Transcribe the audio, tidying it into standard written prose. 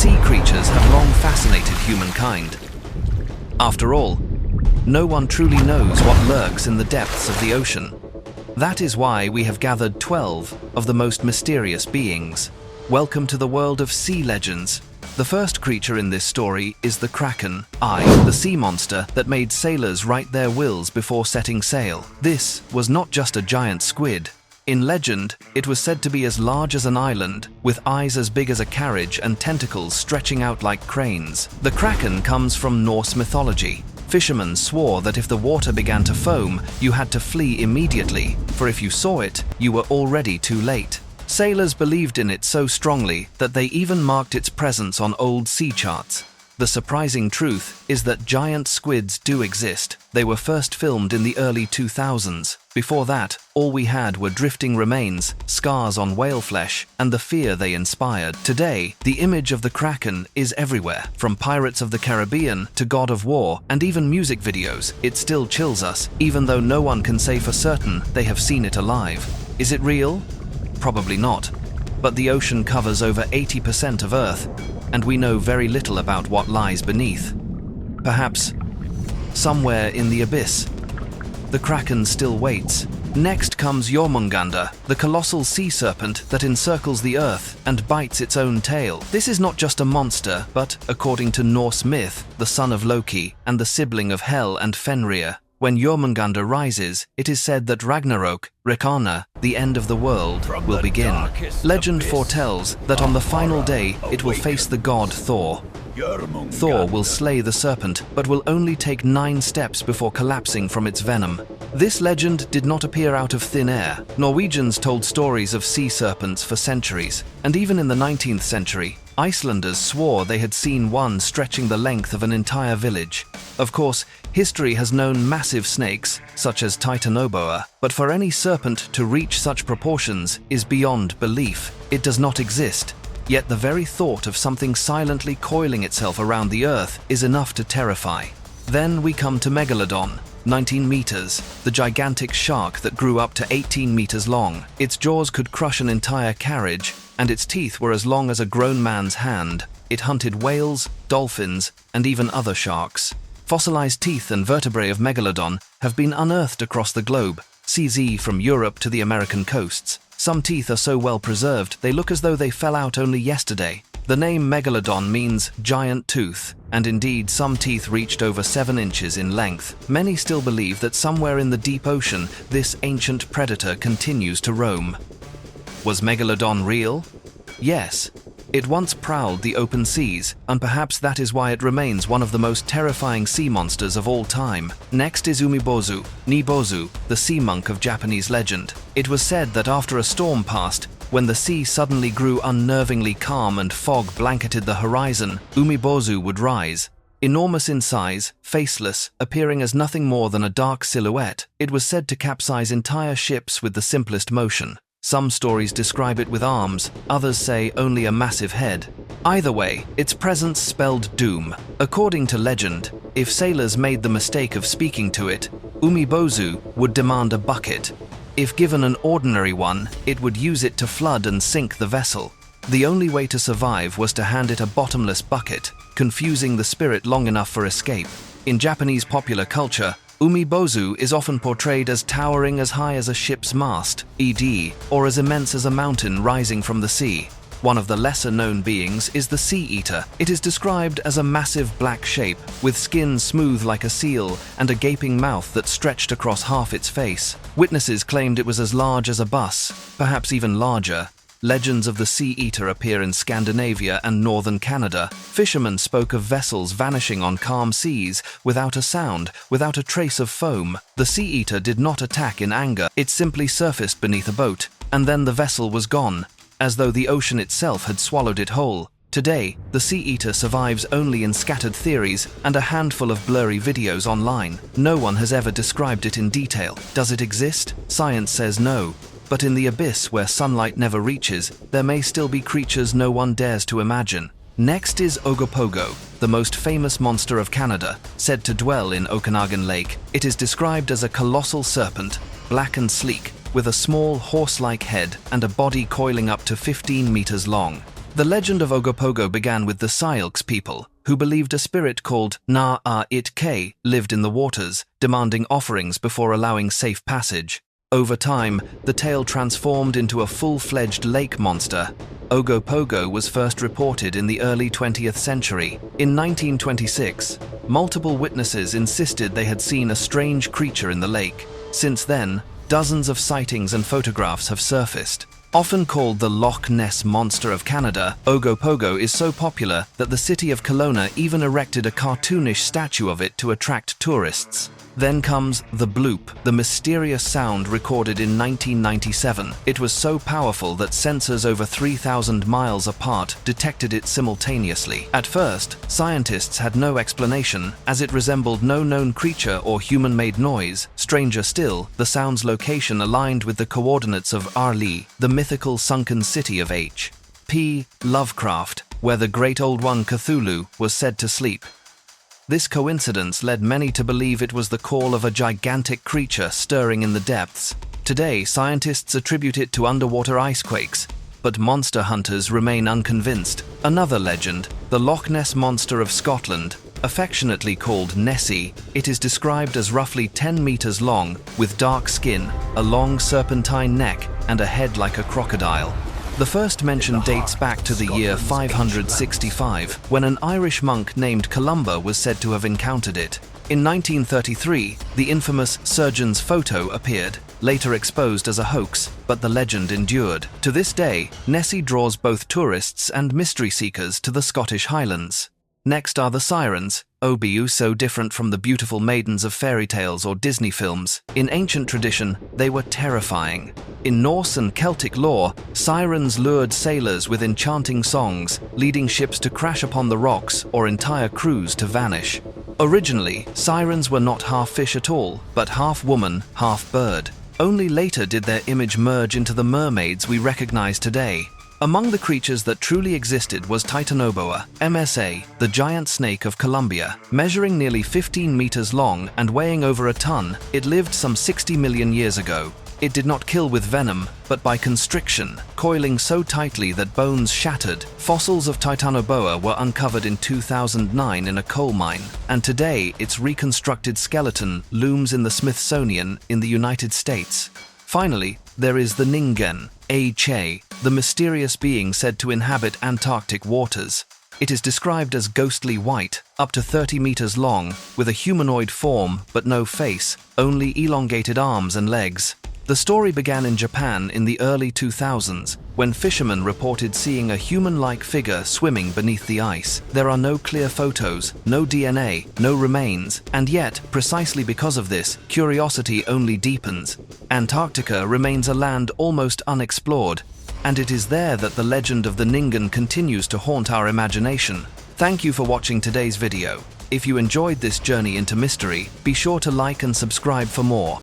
sea creatures have long fascinated humankind. After all, no one truly knows what lurks in the depths of the ocean. That is why we have gathered 12 of the most mysterious beings. Welcome to the world of sea legends. The first creature in this story is the Kraken, the sea monster that made sailors write their wills before setting sail. This was not just a giant squid. In legend, it was said to be as large as an island, with eyes as big as a carriage and tentacles stretching out like cranes. The Kraken comes from Norse mythology. Fishermen swore that if the water began to foam, you had to flee immediately, for if you saw it, you were already too late. Sailors believed in it so strongly that they even marked its presence on old sea charts. The surprising truth is that giant squids do exist. They were first filmed in the early 2000s. Before that, all we had were drifting remains, scars on whale flesh, and the fear they inspired. Today, the image of the Kraken is everywhere. From Pirates of the Caribbean to God of War, and even music videos, it still chills us, even though no one can say for certain they have seen it alive. Is it real? Probably not. But the ocean covers over 80% of Earth, and we know very little about what lies beneath. Perhaps somewhere in the abyss, the Kraken still waits. Next comes Jörmungandr, the colossal sea serpent that encircles the Earth and bites its own tail. This is not just a monster, but, according to Norse myth, the son of Loki and the sibling of Hel and Fenrir. When Jörmungandr rises, it is said that Ragnarok, the end of the world, will begin. Legend foretells that on the final day it will face the god Thor. Thor will slay the serpent, but will only take 9 steps before collapsing from its venom. This legend did not appear out of thin air. Norwegians told stories of sea serpents for centuries, and even in the 19th century, Icelanders swore they had seen one stretching the length of an entire village. Of course, history has known massive snakes, such as Titanoboa, but for any serpent to reach such proportions is beyond belief. It does not exist. Yet the very thought of something silently coiling itself around the Earth is enough to terrify. Then we come to Megalodon, 19 meters, the gigantic shark that grew up to 18 meters long. Its jaws could crush an entire carriage, and its teeth were as long as a grown man's hand. It hunted whales, dolphins, and even other sharks. Fossilized teeth and vertebrae of Megalodon have been unearthed across the globe, CZ from Europe to the American coasts. Some teeth are so well preserved they look as though they fell out only yesterday. The name Megalodon means giant tooth, and indeed some teeth reached over 7 inches in length. Many still believe that somewhere in the deep ocean, this ancient predator continues to roam. Was Megalodon real? Yes. It once prowled the open seas, and perhaps that is why it remains one of the most terrifying sea monsters of all time. Next is Umibozu, Nibozu, the sea monk of Japanese legend. It was said that after a storm passed, when the sea suddenly grew unnervingly calm and fog blanketed the horizon, Umibozu would rise. Enormous in size, faceless, appearing as nothing more than a dark silhouette, it was said to capsize entire ships with the simplest motion. Some stories describe it with arms, others say only a massive head. Either way, its presence spelled doom. According to legend, if sailors made the mistake of speaking to it, Umibozu would demand a bucket. If given an ordinary one, it would use it to flood and sink the vessel. The only way to survive was to hand it a bottomless bucket, confusing the spirit long enough for escape. In Japanese popular culture, Umibozu is often portrayed as towering as high as a ship's mast, or as immense as a mountain rising from the sea. One of the lesser-known beings is the sea eater. It is described as a massive black shape, with skin smooth like a seal and a gaping mouth that stretched across half its face. Witnesses claimed it was as large as a bus, perhaps even larger. Legends of the sea eater appear in Scandinavia and northern Canada. Fishermen spoke of vessels vanishing on calm seas without a sound, without a trace of foam. The sea eater did not attack in anger. It simply surfaced beneath a boat, and then the vessel was gone, as though the ocean itself had swallowed it whole. Today, the sea eater survives only in scattered theories and a handful of blurry videos online. No one has ever described it in detail. Does it exist? Science says no. But in the abyss where sunlight never reaches, there may still be creatures no one dares to imagine. Next is Ogopogo, the most famous monster of Canada, said to dwell in Okanagan Lake. It is described as a colossal serpent, black and sleek, with a small horse-like head and a body coiling up to 15 meters long. The legend of Ogopogo began with the Syilx people, who believed a spirit called Na-a-it-ke lived in the waters, demanding offerings before allowing safe passage. Over time, the tale transformed into a full-fledged lake monster. Ogopogo was first reported in the early 20th century. In 1926, multiple witnesses insisted they had seen a strange creature in the lake. Since then, dozens of sightings and photographs have surfaced. Often called the Loch Ness Monster of Canada, Ogopogo is so popular that the city of Kelowna even erected a cartoonish statue of it to attract tourists. Then comes the bloop, the mysterious sound recorded in 1997. It was so powerful that sensors over 3,000 miles apart detected it simultaneously. At first, scientists had no explanation, as it resembled no known creature or human-made noise. Stranger still, the sound's location aligned with the coordinates of Arli, the mythical sunken city of H.P. Lovecraft, where the Great Old One Cthulhu was said to sleep. This coincidence led many to believe it was the call of a gigantic creature stirring in the depths. Today, scientists attribute it to underwater icequakes, but monster hunters remain unconvinced. Another legend, the Loch Ness Monster of Scotland, affectionately called Nessie, it is described as roughly 10 meters long, with dark skin, a long serpentine neck, and a head like a crocodile. The first mention dates back to the year 565, when an Irish monk named Columba was said to have encountered it. In 1933, the infamous surgeon's photo appeared, later exposed as a hoax, but the legend endured. To this day, Nessie draws both tourists and mystery seekers to the Scottish Highlands. Next are the Sirens, so different from the beautiful maidens of fairy tales or Disney films. In ancient tradition, they were terrifying. In Norse and Celtic lore, sirens lured sailors with enchanting songs, leading ships to crash upon the rocks or entire crews to vanish. Originally, sirens were not half fish at all, but half woman, half bird. Only later did their image merge into the mermaids we recognize today. Among the creatures that truly existed was Titanoboa, MSA, the giant snake of Colombia. Measuring nearly 15 meters long and weighing over a ton, it lived some 60 million years ago. It did not kill with venom, but by constriction, coiling so tightly that bones shattered. Fossils of Titanoboa were uncovered in 2009 in a coal mine, and today its reconstructed skeleton looms in the Smithsonian in the United States. Finally, there is the Ningen, the mysterious being said to inhabit Antarctic waters. It is described as ghostly white, up to 30 meters long, with a humanoid form but no face, only elongated arms and legs. The story began in Japan in the early 2000s, when fishermen reported seeing a human-like figure swimming beneath the ice. There are no clear photos, no DNA, no remains, and yet, precisely because of this, curiosity only deepens. Antarctica remains a land almost unexplored, and it is there that the legend of the Ningen continues to haunt our imagination. Thank you for watching today's video. If you enjoyed this journey into mystery, be sure to like and subscribe for more.